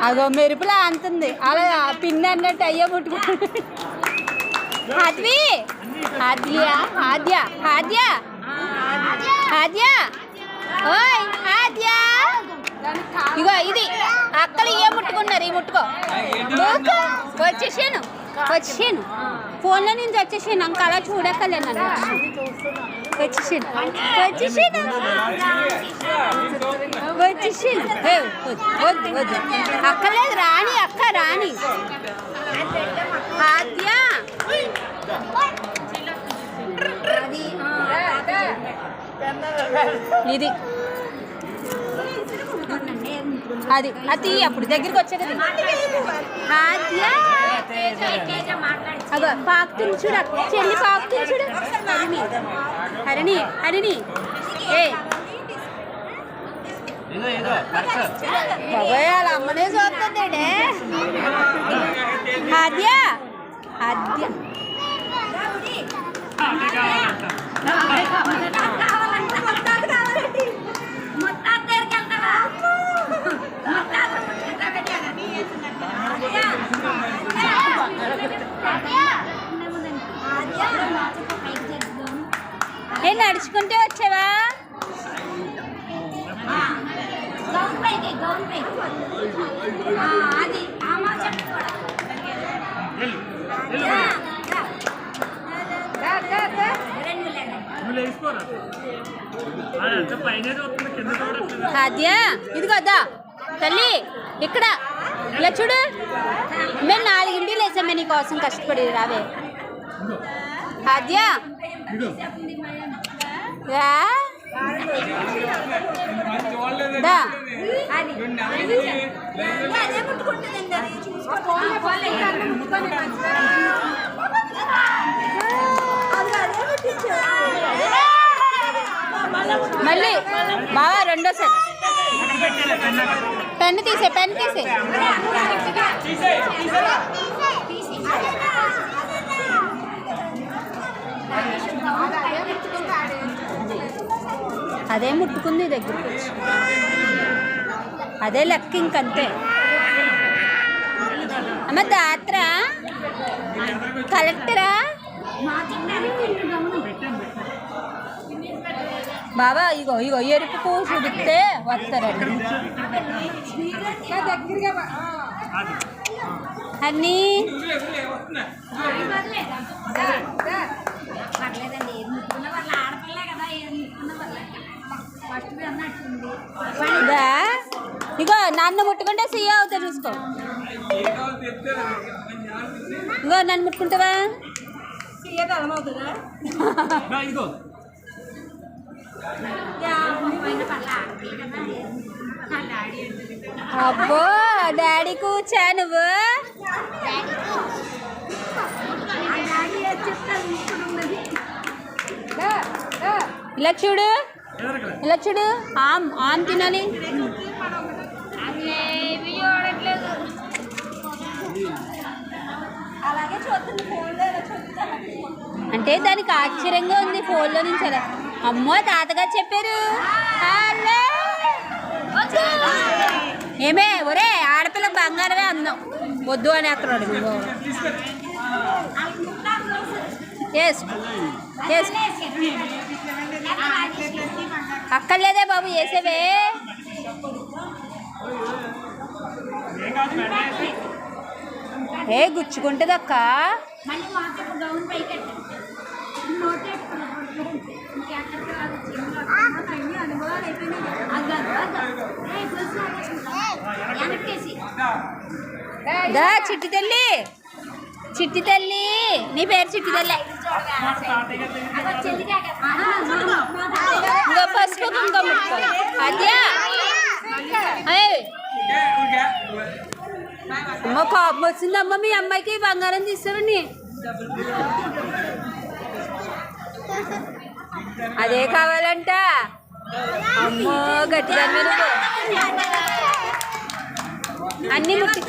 అదో మెరుపులా అంతుంది అలా పిన్ అన్నట్టు అయ్యో ముట్టుకో. ఆద్వి ఆద్య ఆద్య ఆద్య ఆద్య ఓయ్ ఆద్య ఇగో ఇది అక్కలు ఏ ముట్టుకున్నారు ఈ ముట్టుకో. వచ్చేసాను ఫోన్లో నుంచి వచ్చేసాను అంక అలా చూడక్కలే నన్ను. వచ్చేసాను వద్దు వద్దు అక్కలేదు రాణి అక్క రాణి ఆద్య ఇది అది అది అప్పుడు దగ్గరికి వచ్చే కదా ఆద్య అగో పాకుతుంది చూడు చెల్లి పాకుతుంది చూడు. హరిణి హరిణి ఏ బాబాయ్ వాళ్ళ అమ్మనే చూస్తుందే. ఆద్య ఆద్య నేను నడుచుకుంటే వచ్చావా? ఆద్య ఇదిగో వద్దా తల్లి ఇక్కడ ఇలా చూడు. మేము 4 లేసామే నీ కోసం కష్టపడి రావే. ఆద్య మళ్ళీ బావా రెండోసారి పెన్ను తీసే అదే ముట్టుకుంది దగ్గరికి వచ్చి అదే లెక్క ఇంకంతే. అమ్మ దాత్రా కలెక్టరా బాబా ఇగో ఇగో ఎరుపు పువ్వు చూపిస్తే వస్తారండి అన్నీ. ఇగో నన్ను ముట్టుకుంటే సీఏ అవుతా చూసుకో. ఇగో నన్ను ముట్టుకుంటావా? అబ్బో డాడీ కూర్చా నువ్వు. ఇలా చూడు ఇలా చూడు ఆమ్ తినాలి. అంటే దానికి ఆశ్చర్యంగా ఉంది ఫోన్లో నుంచి అలా. అమ్మో తాతగారు చెప్పారు. ఏమే ఒరే ఆడపిల్లకి బంగారమే అందం వద్దు అని అక్కడ అక్కర్లేదే బాబు వేసేవే. ఏ గుచ్చుకుంటుంది అక్క. దా చిట్టి తల్లి నీ పేరు చిట్టి తల్లి. ఇంకా పసుపు కుంకుమ అద్యా అమ్మ కోపం వచ్చిందమ్మ మీ అమ్మాయికి బంగారం తీస్తారని. అదే కావాలంట. అమ్మో గట్టిగా అన్నీ ముట్టి